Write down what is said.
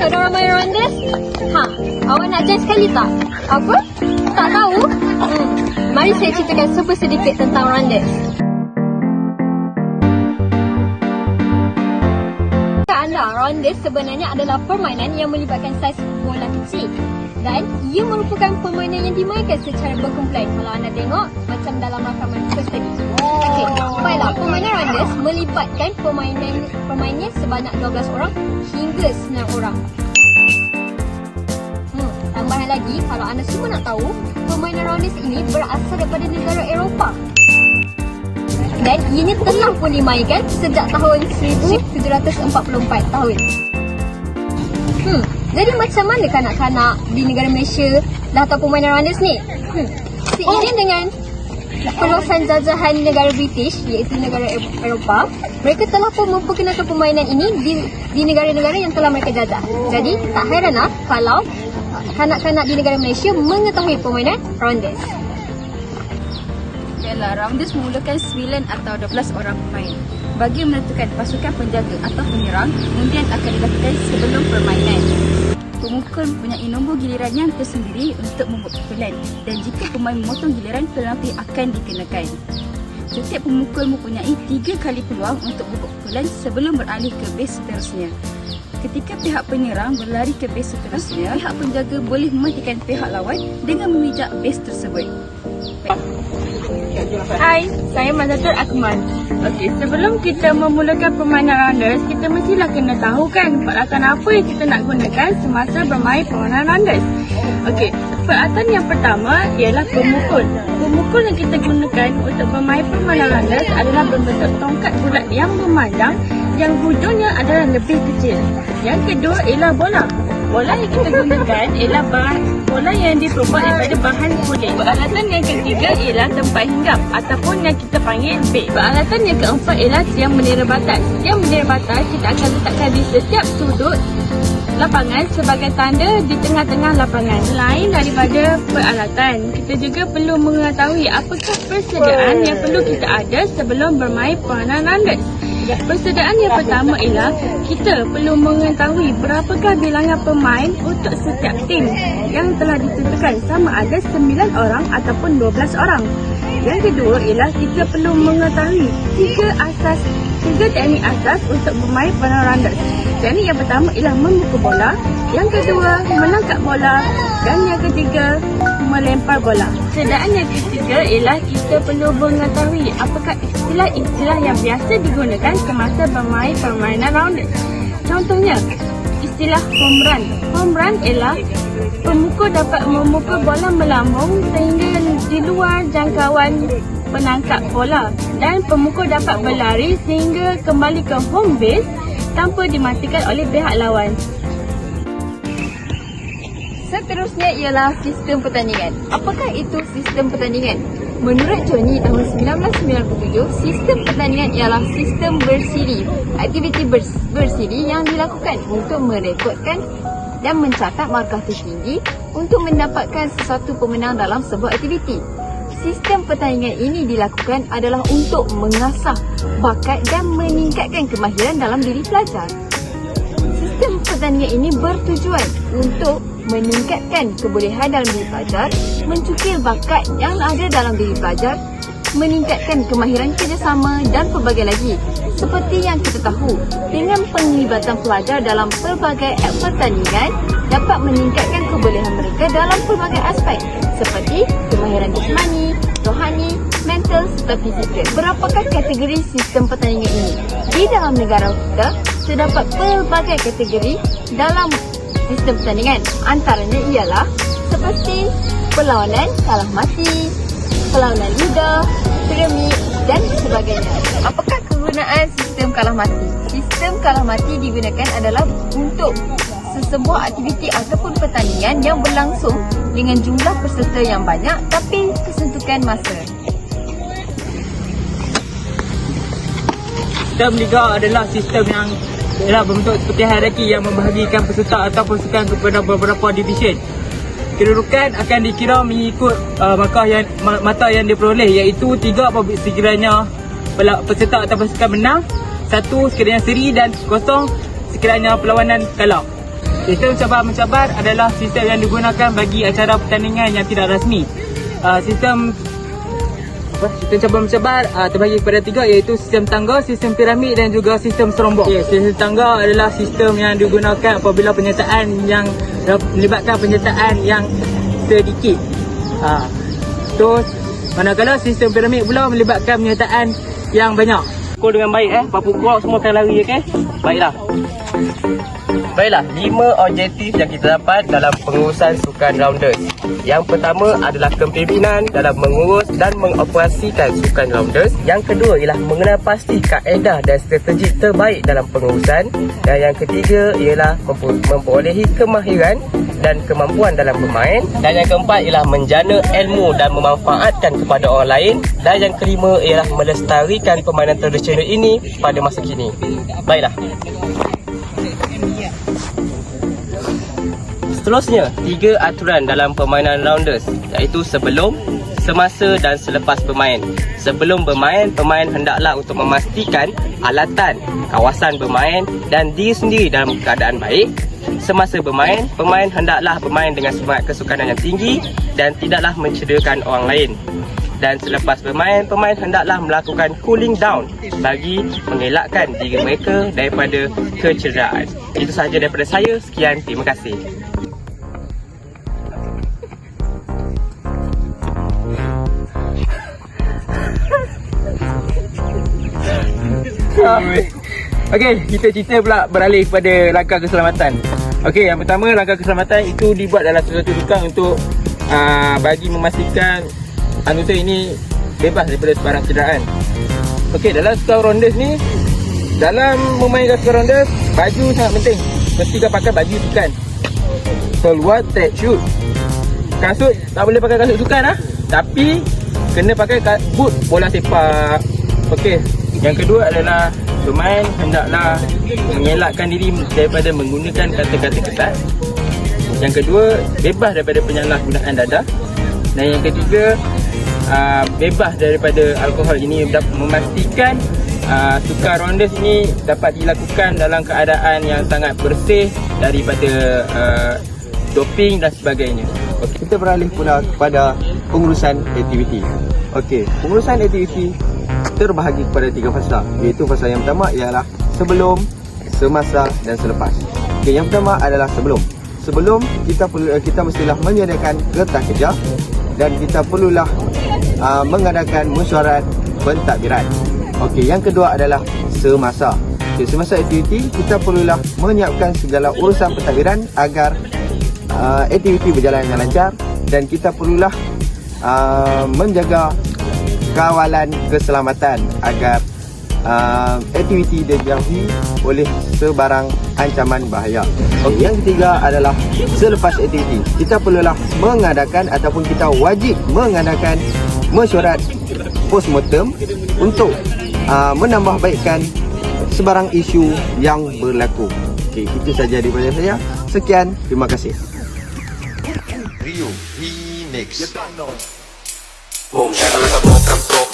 tak ada orang main rondes? Awak nak join sekali tak? Apa? Tak tahu? Mari saya ceritakan super sedikit tentang rondes. Rondes sebenarnya adalah permainan yang melibatkan saiz bola kecil dan ia merupakan permainan yang dimainkan secara berkumpulan. Kalau anda tengok macam dalam rakaman first tadi. Okey, baiklah, permainan rondes melibatkan pemainnya sebanyak 12 orang hingga 9 orang. Tambahan lagi, kalau anda semua nak tahu, permainan rondes ini berasal daripada negara Eropah. Dan ini telah pun dimainkan sejak tahun 1744 tahun. Jadi macam mana kanak-kanak di negara Malaysia dah tahu permainan rondes ni? Seiring dengan peluasan jajahan negara British, iaitu negara Eropah, mereka telah pun memperkenalkan permainan ini di negara-negara yang telah mereka jajah. Jadi tak heranlah kalau kanak-kanak di negara Malaysia mengetahui permainan rondes. Rondes memulakan 9 atau 12 orang pemain. Bagi menentukan pasukan penjaga atau penyerang, undian akan dilakukan sebelum permainan. Pemukul mempunyai nombor giliran yang tersendiri untuk membuat pukulan, dan jika pemain memotong giliran, penalti akan dikenakan. Setiap pemukul mempunyai 3 kali peluang untuk membuat pukulan sebelum beralih ke base seterusnya. Ketika pihak penyerang berlari ke base seterusnya, pihak penjaga boleh mematikan pihak lawan dengan memijak base tersebut. Hai, saya Mazatul Akmal. Okey, sebelum kita memulakan permainan rondes, kita mestilah kena tahu kan peralatan apa yang kita nak gunakan semasa bermain permainan rondes. Okey, peralatan yang pertama ialah pemukul. Pemukul yang kita gunakan untuk bermain permainan rondes adalah berbentuk tongkat bulat yang memanjang yang hujungnya adalah lebih kecil. Yang kedua ialah bola. Bola yang kita gunakan ialah bola yang diperbuat daripada bahan kulit. Peralatan yang ketiga ialah tempat hinggap ataupun yang kita panggil beg. Peralatan yang keempat ialah tiang bendera batas. Tiang bendera batas kita akan letakkan di setiap sudut lapangan sebagai tanda di tengah-tengah lapangan. Selain daripada peralatan, kita juga perlu mengetahui apakah persediaan yang perlu kita ada sebelum bermain permainan rondes. Persediaan yang pertama ialah kita perlu mengetahui berapakah bilangan pemain untuk setiap tim yang telah ditentukan, sama ada 9 orang ataupun 12 orang. Yang kedua ialah kita perlu mengetahui 3 teknik asas untuk bermain permainan rondes. Teknik yang pertama ialah memukul bola, yang kedua menangkap bola, dan yang ketiga melempar bola. Persediaan yang ketiga ialah kita perlu mengetahui apakah istilah-istilah yang biasa digunakan semasa bermain permainan rondes. Contohnya, istilah home run. Home run ialah pemukul dapat memukul bola melambung sehingga di luar jangkauan penangkap bola, dan pemukul dapat berlari sehingga kembali ke home base tanpa dimatikan oleh pihak lawan. Seterusnya ialah sistem pertandingan. Apakah itu sistem pertandingan? Menurut Johnny tahun 1997, sistem pertandingan ialah sistem bersiri. Aktiviti bersiri yang dilakukan untuk merekodkan dan mencatat markah tertinggi untuk mendapatkan sesuatu pemenang dalam sebuah aktiviti. Sistem pertandingan ini dilakukan adalah untuk mengasah bakat dan meningkatkan kemahiran dalam diri pelajar. Sistem pertandingan ini bertujuan untuk meningkatkan kebolehan dalam diri pelajar, mencukir bakat yang ada dalam diri pelajar, meningkatkan kemahiran kerjasama dan pelbagai lagi. Seperti yang kita tahu, dengan penglibatan pelajar dalam pelbagai pertandingan dapat meningkatkan kebolehan mereka dalam pelbagai aspek seperti kemahiran jasmani, rohani, mental serta fizikal. Berapakah kategori sistem pertandingan ini? Di dalam negara kita, terdapat pelbagai kategori dalam sistem pertandingan. Antaranya ialah seperti perlawanan kalah mati, perlawanan lidah, piramid dan sebagainya. Apakah kegunaan sistem kalah mati? Sistem kalah mati digunakan adalah untuk sesebuah aktiviti ataupun pertandingan yang berlangsung dengan jumlah peserta yang banyak tapi kesuntukan masa. Sistem liga adalah sistem yang berbentuk seperti hierarki yang membahagikan peserta atau pasukan kepada beberapa division. Kedudukan akan dikira mengikut mata yang diperoleh, iaitu 3 apabila sekiranya peserta atau pasukan menang, 1 sekiranya seri dan 0 sekiranya perlawanan kalah. Sistem cabar-mencabar adalah sistem yang digunakan bagi acara pertandingan yang tidak rasmi. Sistem cabar-mencabar terbagi kepada 3, iaitu sistem tangga, sistem piramid dan juga sistem serombong. Sistem tangga adalah sistem yang digunakan apabila penyertaan yang melibatkan penyertaan yang sedikit. Terus manakala sistem piramid pula melibatkan penyertaan yang banyak. Pukul dengan baik Papu Kuak semua akan lari, okey? Baiklah. Baiklah, 5 objektif yang kita dapat dalam pengurusan sukan rounders. Yang pertama adalah kepimpinan dalam mengurus dan mengoperasikan sukan rounders. Yang kedua ialah mengenal pasti kaedah dan strategi terbaik dalam pengurusan. Dan yang ketiga ialah memperolehi kemahiran dan kemampuan dalam bermain. Dan yang keempat ialah menjana ilmu dan memanfaatkan kepada orang lain. Dan yang kelima ialah melestarikan permainan tradisional ini pada masa kini. Baiklah. Seterusnya, 3 aturan dalam permainan rounders, iaitu sebelum, semasa dan selepas bermain. Sebelum bermain, pemain hendaklah untuk memastikan alatan, kawasan bermain dan diri sendiri dalam keadaan baik. Semasa bermain, pemain hendaklah bermain dengan semangat kesukanan yang tinggi dan tidaklah mencederakan orang lain. Dan selepas bermain, pemain hendaklah melakukan cooling down bagi mengelakkan diri mereka daripada kecederaan. Itu sahaja daripada saya. Sekian, terima kasih. Okey, kita cerita pula beralih kepada langkah keselamatan. Okey, yang pertama langkah keselamatan itu dibuat dalam sesuatu sukan untuk bagi memastikan manusia ini bebas daripada sebarang cederaan. Okey, dalam sukan rounders ni, dalam memainkan sukan rounders, baju sangat penting. Mesti kau pakai baju sukan. Seluar track shoot. Kasut tak boleh pakai kasut sukan tapi kena pakai boot bola sepak. Okey, yang kedua adalah pemain hendaklah mengelakkan diri daripada menggunakan kata-kata kesat. Yang kedua, bebas daripada penyalahgunaan dadah. Dan yang ketiga, bebas daripada alkohol. Ini dapat memastikan sukan rounders ini dapat dilakukan dalam keadaan yang sangat bersih daripada doping dan sebagainya. Kita beralih pula kepada pengurusan aktiviti. Okey, pengurusan aktiviti terbahagi kepada 3 fasa, iaitu fasa yang pertama ialah sebelum, semasa dan selepas. Okey, yang pertama adalah sebelum. Sebelum kita mestilah menyediakan kertas kerja dan kita perlulah mengadakan mesyuarat pentadbiran. Okey, yang kedua adalah semasa. Okey, semasa aktiviti kita perlulah menyiapkan segala urusan pentadbiran agar aktiviti berjalan dengan lancar dan kita perlulah menjaga kawalan keselamatan agar aktiviti dijauhi oleh sebarang ancaman bahaya. Okay, yang ketiga adalah selepas aktiviti. Kita perlulah mengadakan ataupun kita wajib mengadakan mesyuarat postmortem untuk menambahbaikkan sebarang isu yang berlaku. Okey, itu saja daripada saya. Sekian, terima kasih. Rio Remix. Boom, shakalaka, boom, come through.